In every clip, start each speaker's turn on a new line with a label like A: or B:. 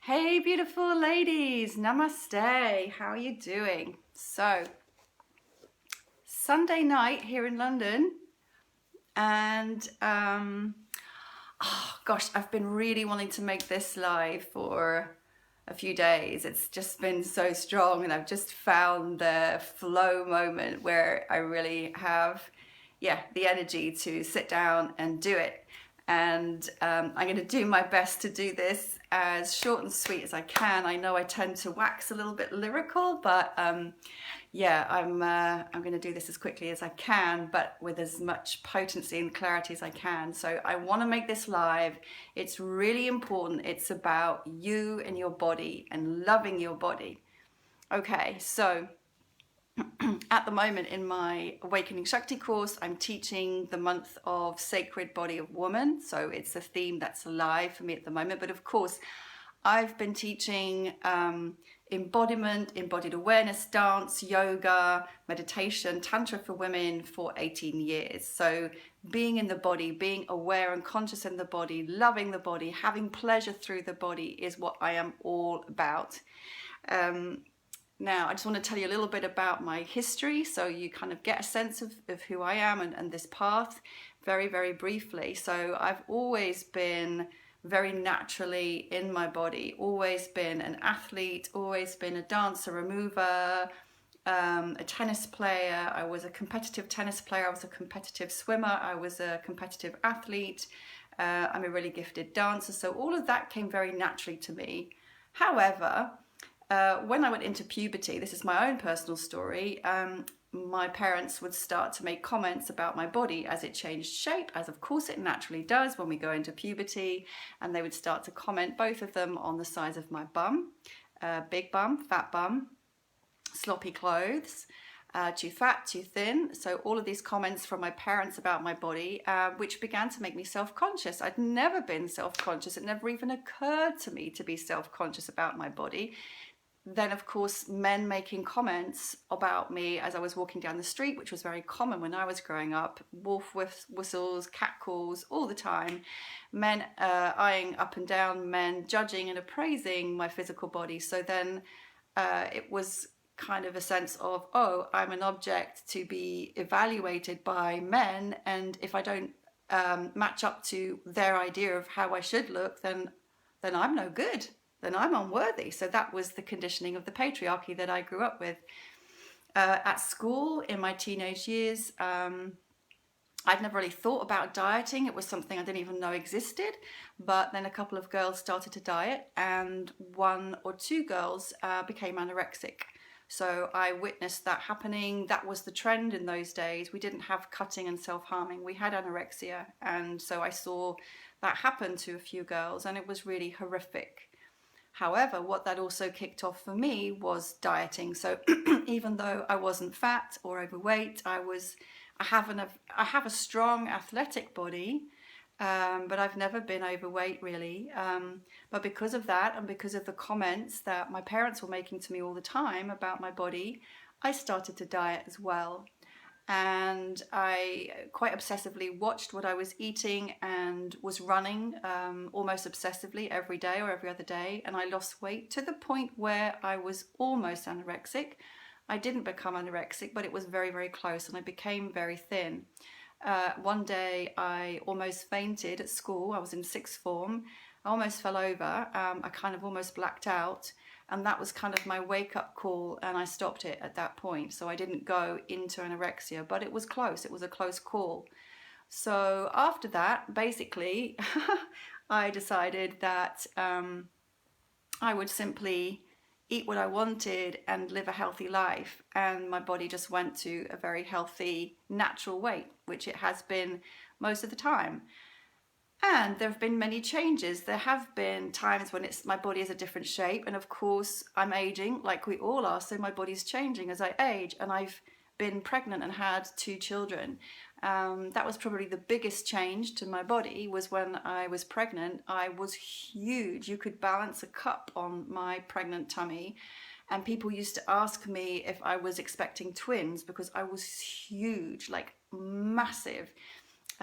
A: Hey, beautiful ladies, namaste. How are you doing? So, Sunday night here in London, and oh gosh, I've been really wanting to make this live for a few days. It's just been so strong, and I've just found the flow moment where I really have, the energy to sit down and do it. And I'm going to do my best to do this as short and sweet as I can. I know I tend to wax a little bit lyrical, but I'm going to do this as quickly as I can, but with as much potency and clarity as I can. So I want to make this live. It's really important. It's about you and your body and loving your body. Okay, so at the moment in my Awakening Shakti course, I'm teaching the month of Sacred Body of Woman. So it's a theme that's alive for me at the moment. But of course, I've been teaching embodiment, embodied awareness, dance, yoga, meditation, tantra for women for 18 years. So being in the body, being aware and conscious in the body, loving the body, having pleasure through the body is what I am all about. Now, I just want to tell you a little bit about my history so you kind of get a sense of who I am and this path very, very briefly. So I've always been very naturally in my body, always been an athlete, always been a dancer, a mover, a tennis player. I was a competitive tennis player, I was a competitive swimmer, I was a competitive athlete, I'm a really gifted dancer. So all of that came very naturally to me. However, when I went into puberty, this is my own personal story, my parents would start to make comments about my body as it changed shape, as of course it naturally does when we go into puberty, and they would start to comment, both of them, on the size of my bum, big bum, fat bum, sloppy clothes, too fat, too thin. So all of these comments from my parents about my body, which began to make me self-conscious. I'd never been self-conscious. It never even occurred to me to be self-conscious about my body. Then, of course, men making comments about me as I was walking down the street, which was very common when I was growing up. Wolf whistles, cat calls, all the time. Men eyeing up and down, men judging and appraising my physical body. So then it was kind of a sense of, oh, I'm an object to be evaluated by men, and if I don't match up to their idea of how I should look, then I'm no good. Then I'm unworthy. So that was the conditioning of the patriarchy that I grew up with. At school, in my teenage years, I'd never really thought about dieting. It was something I didn't even know existed. But then a couple of girls started to diet, and one or two girls became anorexic. So I witnessed that happening. That was the trend in those days. We didn't have cutting and self-harming. We had anorexia. And so I saw that happen to a few girls, and it was really horrific. However, what that also kicked off for me was dieting. So even though I wasn't fat or overweight, I have a strong athletic body, but I've never been overweight really. But because of that, and because of the comments that my parents were making to me all the time about my body, I started to diet as well. And I quite obsessively watched what I was eating and was running almost obsessively every day or every other day, and I lost weight to the point where I was almost anorexic. I didn't become anorexic, but it was very, very close, and I became very thin. One day I almost fainted at school. I was in sixth form. I almost fell over. I kind of almost blacked out. And that was kind of my wake-up call, and I stopped it at that point. So I didn't go into anorexia, but it was close. It was a close call. So after that, basically, I decided that I would simply eat what I wanted and live a healthy life. And my body just went to a very healthy, natural weight, which it has been most of the time. And there have been many changes. There have been times when my body is a different shape. And of course, I'm aging like we all are. So my body's changing as I age. And I've been pregnant and had 2 children. That was probably the biggest change to my body, was when I was pregnant. I was huge. You could balance a cup on my pregnant tummy. And people used to ask me if I was expecting twins because I was huge, like massive.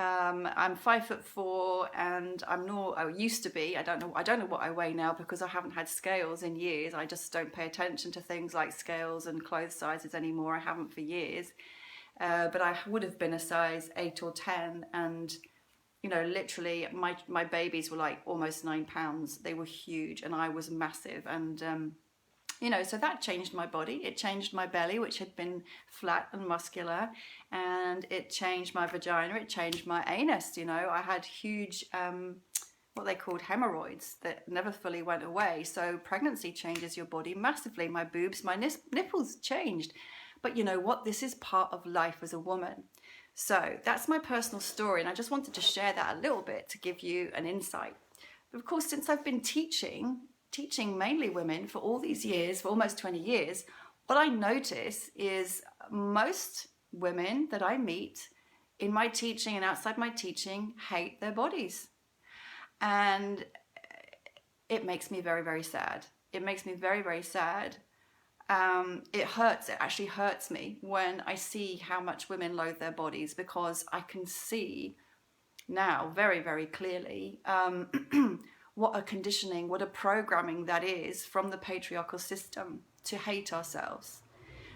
A: I'm 5'4", and I used to be. I don't know what I weigh now because I haven't had scales in years. I just don't pay attention to things like scales and clothes sizes anymore. I haven't for years. But I would have been a size 8 or 10, and literally my babies were like almost 9 pounds. They were huge, and I was massive, and so that changed my body. It changed my belly, which had been flat and muscular, and it changed my vagina. It changed my anus. I had huge, what they called hemorrhoids that never fully went away. So pregnancy changes your body massively. My boobs, my nipples changed. But you know what? This is part of life as a woman. So that's my personal story, and I just wanted to share that a little bit to give you an insight. But of course, since I've been teaching mainly women for all these years, for almost 20 years, what I notice is most women that I meet in my teaching and outside my teaching hate their bodies. And it makes me very, very sad. It makes me very, very sad. It hurts. It actually hurts me when I see how much women loathe their bodies, because I can see now very, very clearly what a conditioning, what a programming that is from the patriarchal system to hate ourselves.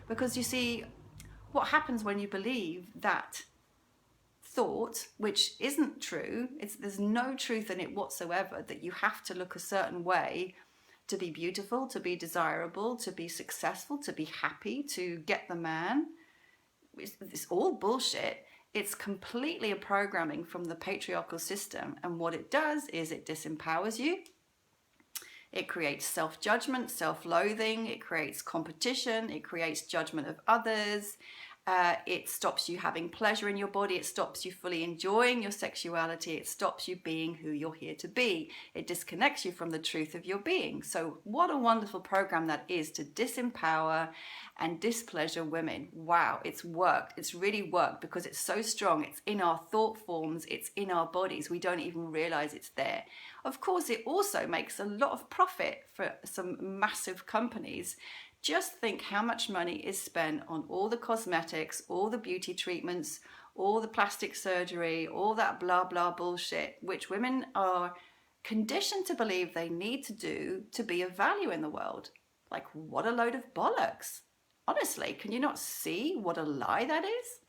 A: Because you see, what happens when you believe that thought, which isn't true, there's no truth in it whatsoever, that you have to look a certain way to be beautiful, to be desirable, to be successful, to be happy, to get the man. It's all bullshit. It's completely a programming from the patriarchal system. And what it does is it disempowers you. It creates self-judgment, self-loathing. It creates competition. It creates judgment of others. It stops you having pleasure in your body. It stops you fully enjoying your sexuality. It stops you being who you're here to be. It disconnects you from the truth of your being. So what a wonderful program that is to disempower and displeasure women. Wow, it's worked. It's really worked because it's so strong. It's in our thought forms. It's in our bodies. We don't even realize it's there. Of course, it also makes a lot of profit for some massive companies. Just think how much money is spent on all the cosmetics, all the beauty treatments, all the plastic surgery, all that blah, blah bullshit, which women are conditioned to believe they need to do to be of value in the world. Like, what a load of bollocks. Honestly, can you not see what a lie that is?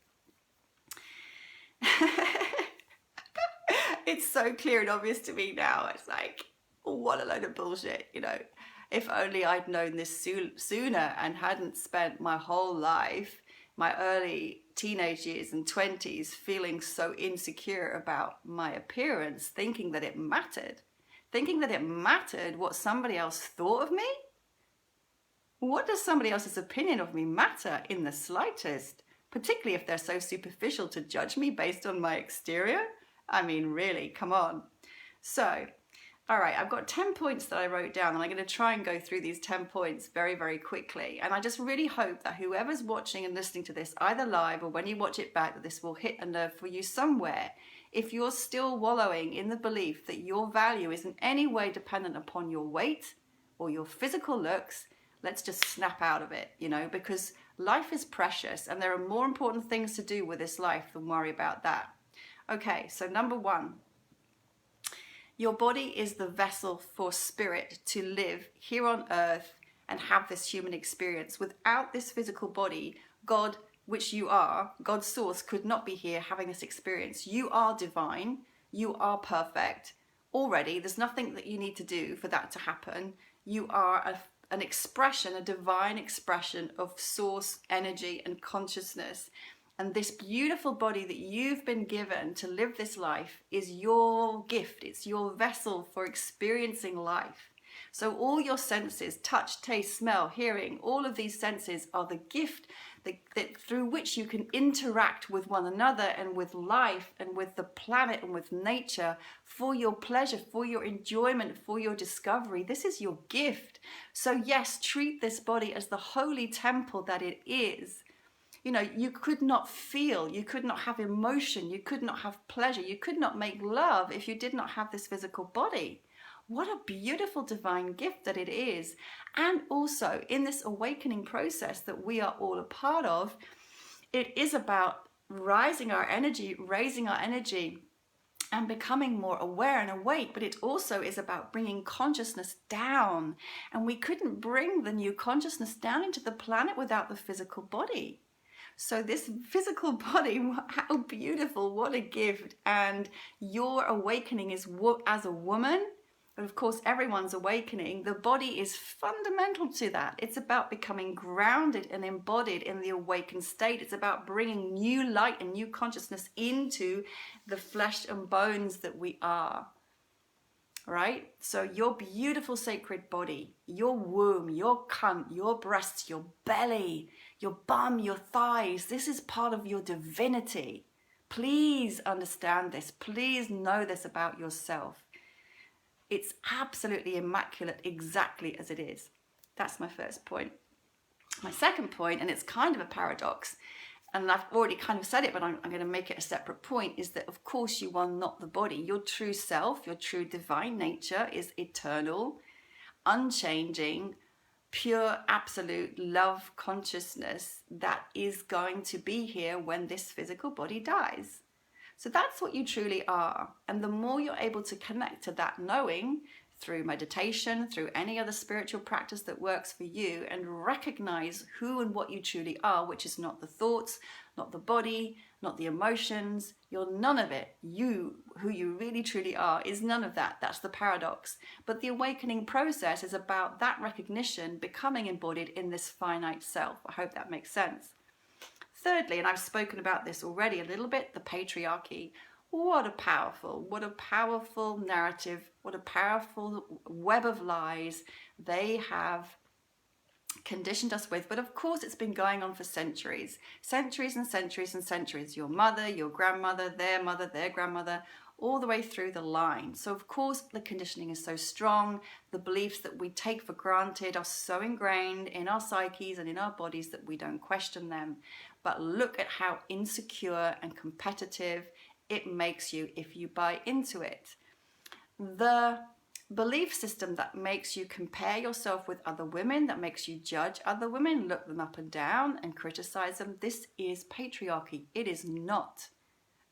A: It's so clear and obvious to me now. It's like, what a load of bullshit, If only I'd known this sooner and hadn't spent my whole life, my early teenage years and 20s, feeling so insecure about my appearance, thinking that it mattered what somebody else thought of me. What does somebody else's opinion of me matter in the slightest, particularly if they're so superficial to judge me based on my exterior? I mean, really, come on. So, all right, I've got 10 points that I wrote down, and I'm going to try and go through these 10 points very, very quickly. And I just really hope that whoever's watching and listening to this, either live or when you watch it back, that this will hit a nerve for you somewhere. If you're still wallowing in the belief that your value is in any way dependent upon your weight or your physical looks, let's just snap out of it, because life is precious and there are more important things to do with this life than worry about that. Okay, so number 1. Your body is the vessel for spirit to live here on earth and have this human experience. Without this physical body, God, which you are, God's source, could not be here having this experience. You are divine. You are perfect. Already, there's nothing that you need to do for that to happen. You are an expression, a divine expression of source, energy, and consciousness. And this beautiful body that you've been given to live this life is your gift. It's your vessel for experiencing life. So all your senses, touch, taste, smell, hearing, all of these senses are the gift that through which you can interact with one another and with life and with the planet and with nature for your pleasure, for your enjoyment, for your discovery. This is your gift. So yes, treat this body as the holy temple that it is. You could not feel, you could not have emotion, you could not have pleasure, you could not make love if you did not have this physical body. What a beautiful divine gift that it is. And also in this awakening process that we are all a part of, it is about rising our energy, raising our energy, and becoming more aware and awake. But it also is about bringing consciousness down. And we couldn't bring the new consciousness down into the planet without the physical body. So this physical body, how beautiful, what a gift. And your awakening is as a woman, but of course everyone's awakening. The body is fundamental to that. It's about becoming grounded and embodied in the awakened state. It's about bringing new light and new consciousness into the flesh and bones that we are. Right? So your beautiful sacred body, your womb, your cunt, your breasts, your belly, your bum, your thighs, this is part of your divinity. Please understand this. Please know this about yourself. It's absolutely immaculate exactly as it is. That's my first point. My second point, and it's kind of a paradox, and I've already kind of said it, but I'm going to make it a separate point, is that of course you are not the body. Your true self, your true divine nature is eternal, unchanging, pure, absolute love consciousness that is going to be here when this physical body dies. So that's what you truly are. And the more you're able to connect to that knowing through meditation, through any other spiritual practice that works for you, and recognize who and what you truly are, which is not the thoughts, not the body, not the emotions, you're none of it. You, who you really truly are, is none of that. That's the paradox. But the awakening process is about that recognition becoming embodied in this finite self. I hope that makes sense. Thirdly, and I've spoken about this already a little bit, the patriarchy. What a powerful narrative, what a powerful web of lies they have conditioned us with. But of course it's been going on for centuries and centuries and centuries. Your mother, your grandmother, their grandmother, all the way through the line. So of course the conditioning is so strong. The beliefs that we take for granted are so ingrained in our psyches and in our bodies that we don't question them. But look at how insecure and competitive it makes you if you buy into it. The belief system that makes you compare yourself with other women, that makes you judge other women, look them up and down and criticize them, this is patriarchy. It is not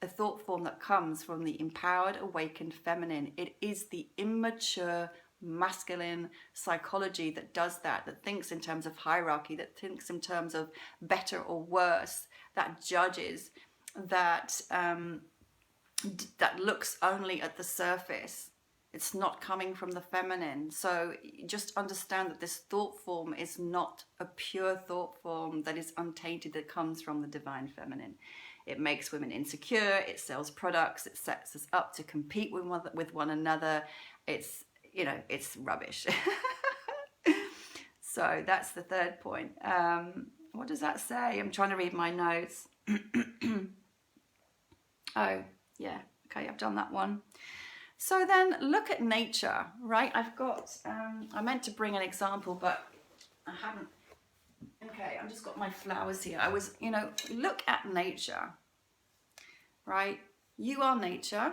A: a thought form that comes from the empowered, awakened feminine. It is the immature masculine psychology that does that thinks in terms of hierarchy, that thinks in terms of better or worse, that judges, that looks only at the surface. It's not coming from the feminine. So just understand that this thought form is not a pure thought form that is untainted, that comes from the divine feminine. It makes women insecure, it sells products, it sets us up to compete with one another. It's, it's rubbish. So that's the third point. What does that say? I'm trying to read my notes. Oh, yeah, okay, I've done that one. So then look at nature, right? I've got, I meant to bring an example, but I haven't. Okay, I've just got my flowers here. Look at nature, right? You are nature.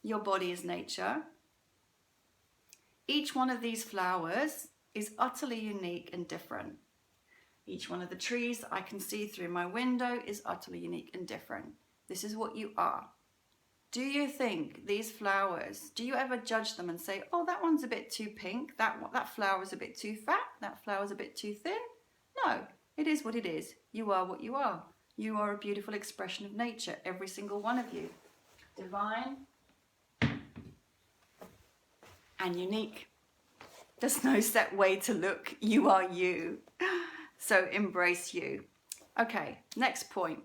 A: Your body is nature. Each one of these flowers is utterly unique and different. Each one of the trees that I can see through my window is utterly unique and different. This is what you are. Do you think these flowers, do you ever judge them and say, oh, that one's a bit too pink, that flower's a bit too fat, that flower's a bit too thin? No, it is what it is. You are what you are. You are a beautiful expression of nature, every single one of you. Divine and unique. There's no set way to look. You are you. So embrace you. Okay, next point.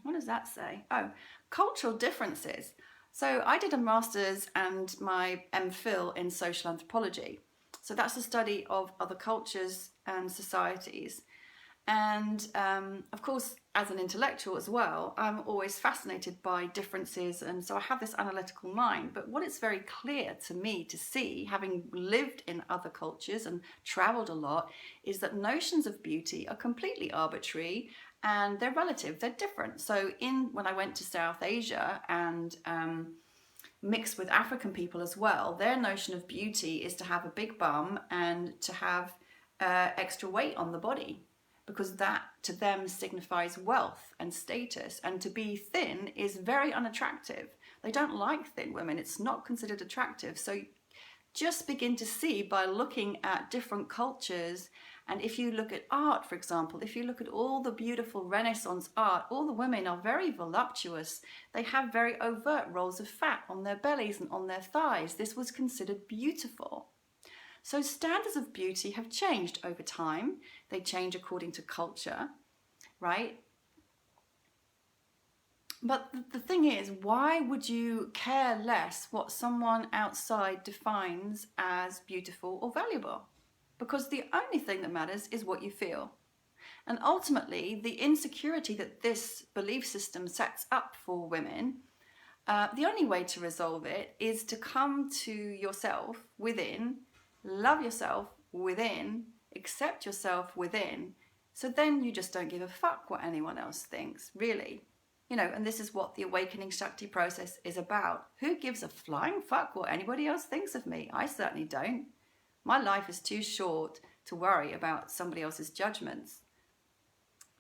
A: What does that say? Oh, cultural differences. So I did a master's and my MPhil in social anthropology. So that's the study of other cultures and societies. And of course, as an intellectual as well, I'm always fascinated by differences. And so I have this analytical mind. But what is very clear to me to see, having lived in other cultures and traveled a lot, is that notions of beauty are completely arbitrary and they're relative, they're different. So when I went to South Asia and mixed with African people as well, their notion of beauty is to have a big bum and to have extra weight on the body. because that to them signifies wealth and status. And to be thin is very unattractive. They don't like thin women. It's not considered attractive. So just begin to see by looking at different cultures. And if you look at art, for example, if you look at all the beautiful Renaissance art, all the women are very voluptuous. They have very overt rolls of fat on their bellies and on their thighs. This was considered beautiful. So standards of beauty have changed over time. They change according to culture, right? But the thing is, why would you care less what someone outside defines as beautiful or valuable? Because the only thing that matters is what you feel. And ultimately, the insecurity that this belief system sets up for women, the only way to resolve it is to come to yourself within, love yourself within, accept yourself within. So then you just don't give a fuck what anyone else thinks, really. You know, and this is what the awakening Shakti process is about. Who gives a flying fuck what anybody else thinks of me? I certainly don't. My life is too short to worry about somebody else's judgments.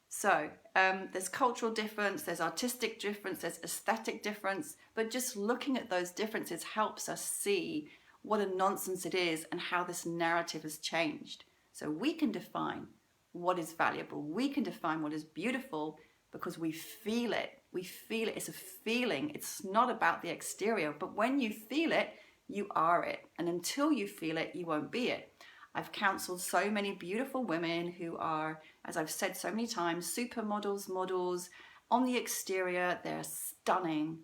A: So there's cultural difference, there's artistic difference, there's aesthetic difference, but just looking at those differences helps us see what a nonsense it is and how this narrative has changed. So we can define what is valuable, we can define what is beautiful because we feel it. We feel it. It's a feeling. It's not about the exterior, but when you feel it, you are it. And until you feel it, you won't be it. I've counseled so many beautiful women who are, as I've said so many times, supermodels, models. On the exterior, they're stunning.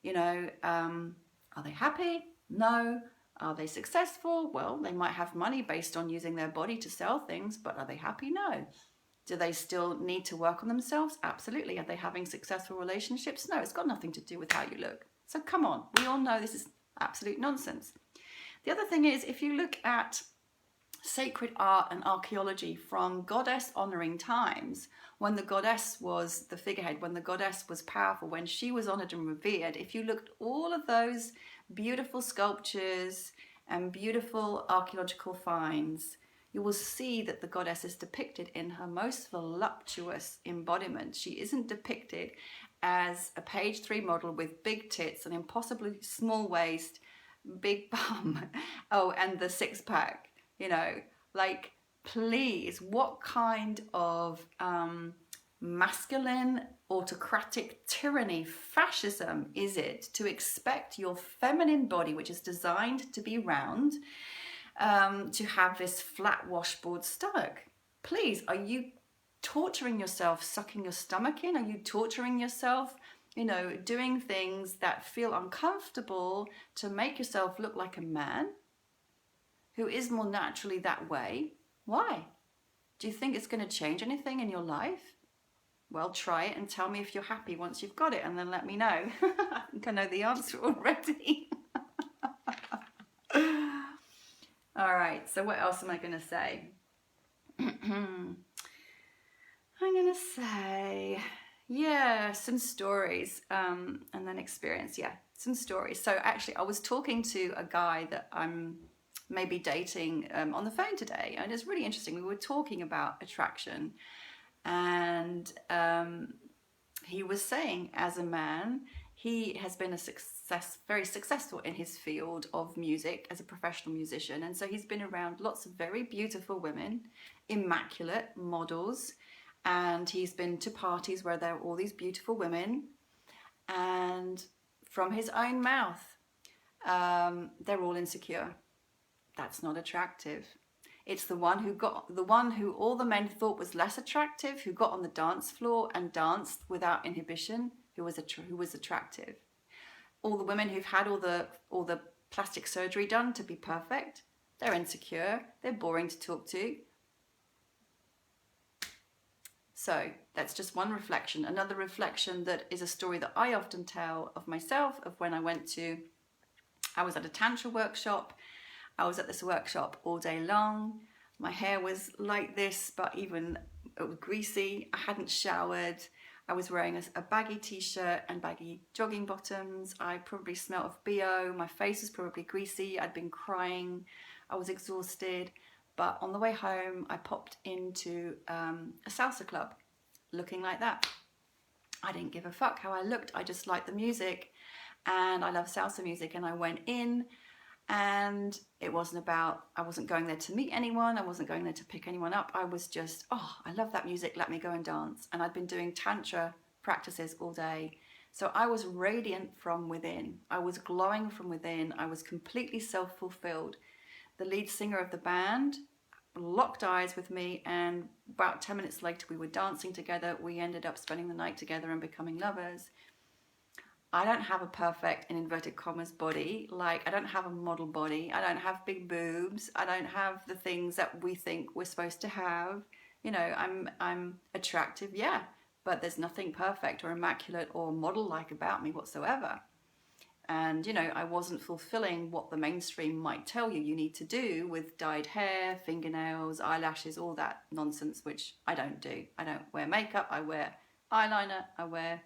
A: You know, are they happy? No. Are they successful? Well, they might have money based on using their body to sell things, but are they happy? No. Do they still need to work on themselves? Absolutely. Are they having successful relationships? No, it's got nothing to do with how you look. So come on, we all know this is absolute nonsense. The other thing is, if you look at sacred art and archaeology from goddess honoring times, when the goddess was the figurehead, when the goddess was powerful, when she was honored and revered, if you looked at all of those beautiful sculptures and beautiful archaeological finds, you will see that the goddess is depicted in her most voluptuous embodiment. She isn't depicted as a page 3 model with big tits, an impossibly small waist, big bum, oh, and the six-pack, you know. Like, please, what kind of masculine, autocratic tyranny, fascism is it to expect your feminine body, which is designed to be round, to have this flat washboard stomach? Please, are you torturing yourself, sucking your stomach in? Are you torturing yourself, you know, doing things that feel uncomfortable to make yourself look like a man who is more naturally that way? Why? Do you think it's going to change anything in your life? Well, try it and tell me if you're happy once you've got it, and then let me know. I think I know the answer already. All right, so what else am I going to say? I'm going to say, yeah, some stories and then experience. Yeah, some stories. So actually, I was talking to a guy that I'm maybe dating on the phone today, and it's really interesting. We were talking about attraction, and he was saying, as a man, he has been very successful in his field of music as a professional musician. And so he's been around lots of very beautiful women, immaculate models. And he's been to parties where there are all these beautiful women. And from his own mouth, they're all insecure. That's not attractive. It's the one who all the men thought was less attractive, who got on the dance floor and danced without inhibition, who was attractive. All the women who've had all the plastic surgery done to be perfect, they're insecure, they're boring to talk to. So that's just one reflection. Another reflection that is a story that I often tell of myself, of when I was at a Tantra workshop. I was at this workshop all day long. My hair was like this, but even it was greasy. I hadn't showered. I was wearing a baggy t-shirt and baggy jogging bottoms. I probably smelled of BO. My face was probably greasy. I'd been crying. I was exhausted. But on the way home, I popped into a salsa club looking like that. I didn't give a fuck how I looked. I just liked the music, and I love salsa music. And I went in, and it wasn't about, I wasn't going there to meet anyone. I wasn't going there to pick anyone up. I was just, oh, I love that music. Let me go and dance. And I'd been doing tantra practices all day. So I was radiant from within. I was glowing from within. I was completely self-fulfilled. The lead singer of the band locked eyes with me, and about 10 minutes later we were dancing together. We ended up spending the night together and becoming lovers. I don't have a perfect, in inverted commas, body. Like, I don't have a model body. I don't have big boobs. I don't have the things that we think we're supposed to have. You know, I'm attractive, yeah, but there's nothing perfect or immaculate or model-like about me whatsoever. And, you know, I wasn't fulfilling what the mainstream might tell you need to do with dyed hair, fingernails, eyelashes, all that nonsense, which I don't do. I don't wear makeup. I wear eyeliner. I wear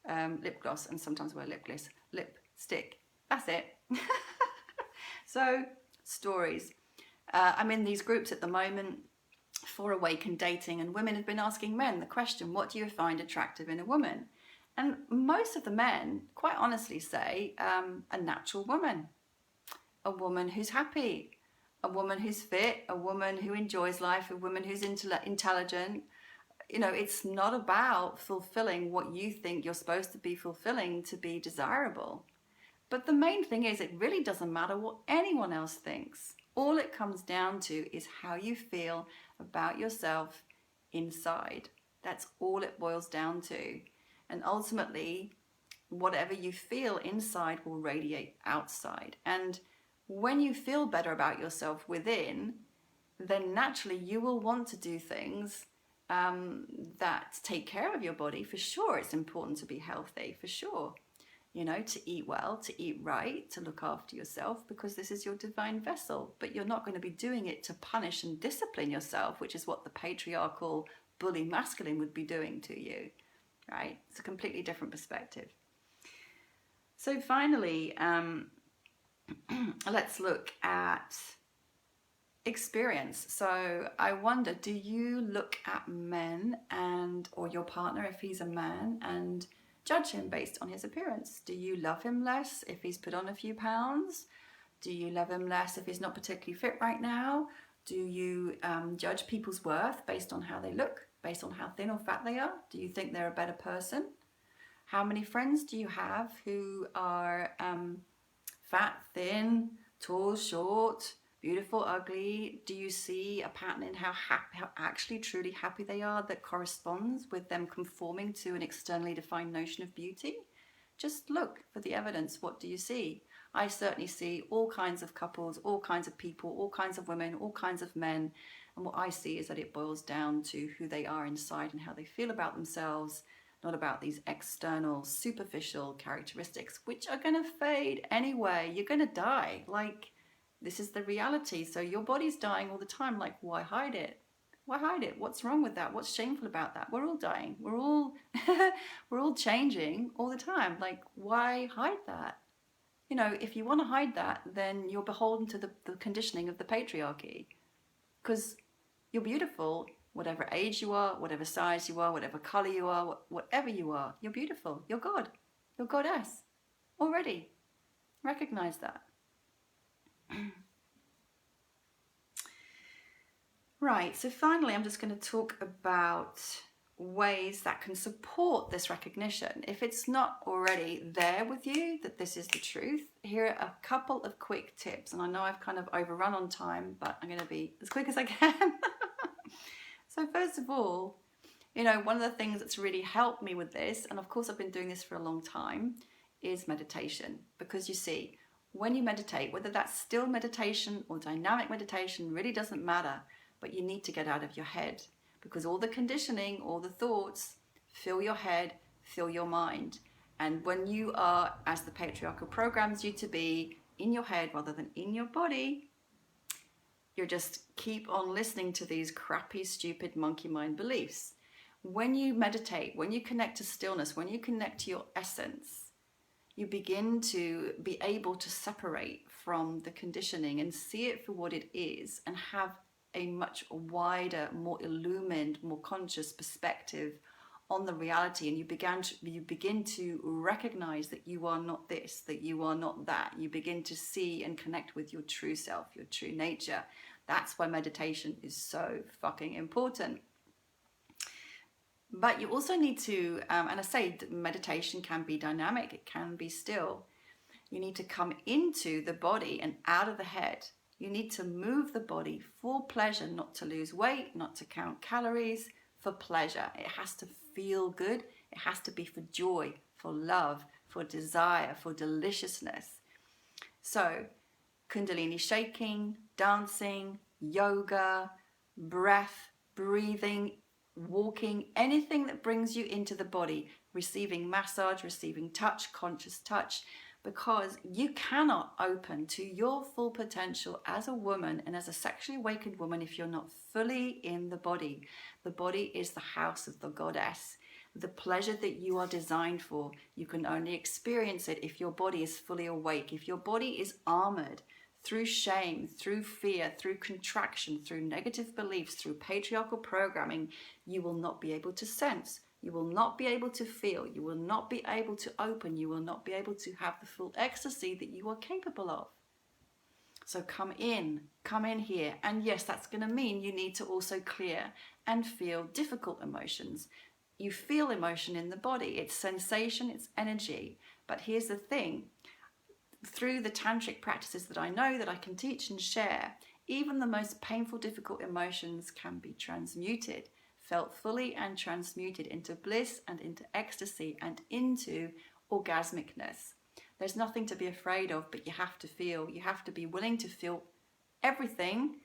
A: lip gloss, and sometimes I wear lipstick. That's it. So, stories. I'm in these groups at the moment for awakened dating, and women have been asking men the question, what do you find attractive in a woman? And most of the men, quite honestly, say a natural woman, a woman who's happy, a woman who's fit, a woman who enjoys life, a woman who's intelligent. You know, it's not about fulfilling what you think you're supposed to be fulfilling to be desirable. But the main thing is, it really doesn't matter what anyone else thinks. All it comes down to is how you feel about yourself inside. That's all it boils down to. And ultimately, whatever you feel inside will radiate outside. And when you feel better about yourself within, then naturally you will want to do things that take care of your body. For sure, it's important to be healthy, for sure. You know, to eat well, to eat right, to look after yourself, because this is your divine vessel. But you're not going to be doing it to punish and discipline yourself, which is what the patriarchal bully masculine would be doing to you. Right? It's a completely different perspective. So finally, let's look at experience. So I wonder, do you look at men or your partner if he's a man and judge him based on his appearance? Do you love him less if he's put on a few pounds? Do you love him less if he's not particularly fit right now? Do you judge people's worth based on how they look? Based on how thin or fat they are? Do you think they're a better person? How many friends do you have who are fat, thin, tall, short, beautiful, ugly? Do you see a pattern in how actually truly happy they are that corresponds with them conforming to an externally defined notion of beauty? Just look for the evidence. What do you see? I certainly see all kinds of couples, all kinds of people, all kinds of women, all kinds of men. And what I see is that it boils down to who they are inside and how they feel about themselves, not about these external, superficial characteristics, which are going to fade anyway. You're going to die. Like, this is the reality. So your body's dying all the time. Like, why hide it? Why hide it? What's wrong with that? What's shameful about that? We're all dying. We're all we're all changing all the time. Like, why hide that? You know, if you want to hide that, then you're beholden to the conditioning of the patriarchy. Because you're beautiful, whatever age you are, whatever size you are, whatever color you are, whatever you are, you're beautiful. You're God. You're goddess. Already. Recognize that. Right, so finally I'm just going to talk about ways that can support this recognition. If it's not already there with you that this is the truth, here are a couple of quick tips. And I know I've kind of overrun on time, but I'm going to be as quick as I can. So first of all, you know, one of the things that's really helped me with this, and of course I've been doing this for a long time, is meditation. Because you see, when you meditate, whether that's still meditation or dynamic meditation, really doesn't matter, but you need to get out of your head. Because all the conditioning, all the thoughts fill your head, fill your mind. And when you are, as the patriarchal programs you to be, in your head rather than in your body, you just keep on listening to these crappy, stupid monkey mind beliefs. When you meditate, when you connect to stillness, when you connect to your essence, you begin to be able to separate from the conditioning and see it for what it is and have a much wider, more illumined, more conscious perspective on the reality, and you begin to recognize that you are not this, that you are not that. You begin to see and connect with your true self, your true nature. That's why meditation is so fucking important. But you also need to, and I say meditation can be dynamic, it can be still. You need to come into the body and out of the head. You need to move the body for pleasure, not to lose weight, not to count calories, for pleasure. It has to feel good. It has to be for joy, for love, for desire, for deliciousness. So, Kundalini shaking, dancing, yoga, breath, breathing, walking, anything that brings you into the body, receiving massage, receiving touch, conscious touch, because you cannot open to your full potential as a woman and as a sexually awakened woman if you're not fully in the body. The body is the house of the goddess. The pleasure that you are designed for, you can only experience it if your body is fully awake. If your body is armored through shame, through fear, through contraction, through negative beliefs, through patriarchal programming, you will not be able to sense. You will not be able to feel. You will not be able to open. You will not be able to have the full ecstasy that you are capable of. So come in here. And yes, that's going to mean you need to also clear and feel difficult emotions. You feel emotion in the body. It's sensation, it's energy. But here's the thing. Through the tantric practices that I know that I can teach and share, even the most painful, difficult emotions can be transmuted, felt fully and transmuted into bliss and into ecstasy and into orgasmicness. There's nothing to be afraid of, but you have to feel. You have to be willing to feel everything,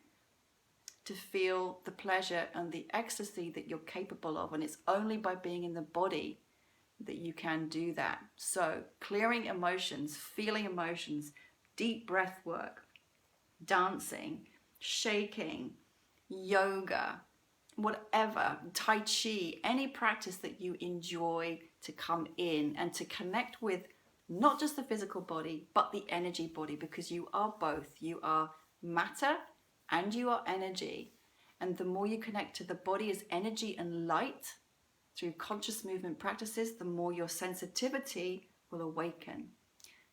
A: to feel the pleasure and the ecstasy that you're capable of. And it's only by being in the body that you can do that. So clearing emotions, feeling emotions, deep breath work, dancing, shaking, yoga, whatever, Tai Chi, any practice that you enjoy to come in and to connect with not just the physical body, but the energy body, because you are both. You are matter and you are energy. And the more you connect to the body as energy and light through conscious movement practices, the more your sensitivity will awaken.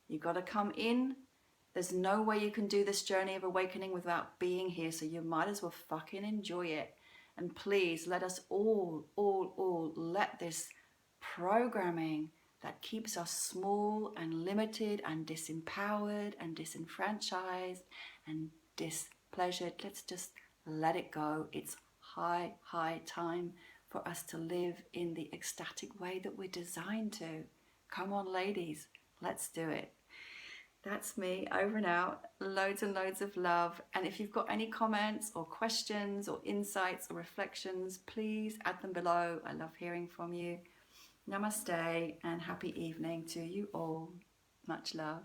A: You've got to come in. There's no way you can do this journey of awakening without being here, so you might as well fucking enjoy it. And please let us all let this programming that keeps us small and limited and disempowered and disenfranchised and displeasured, let's just let it go. It's high time for us to live in the ecstatic way that we're designed to. Come on, ladies, let's do it. That's me, over and out. Loads and loads of love. And if you've got any comments or questions or insights or reflections, please add them below. I love hearing from you. Namaste and happy evening to you all. Much love.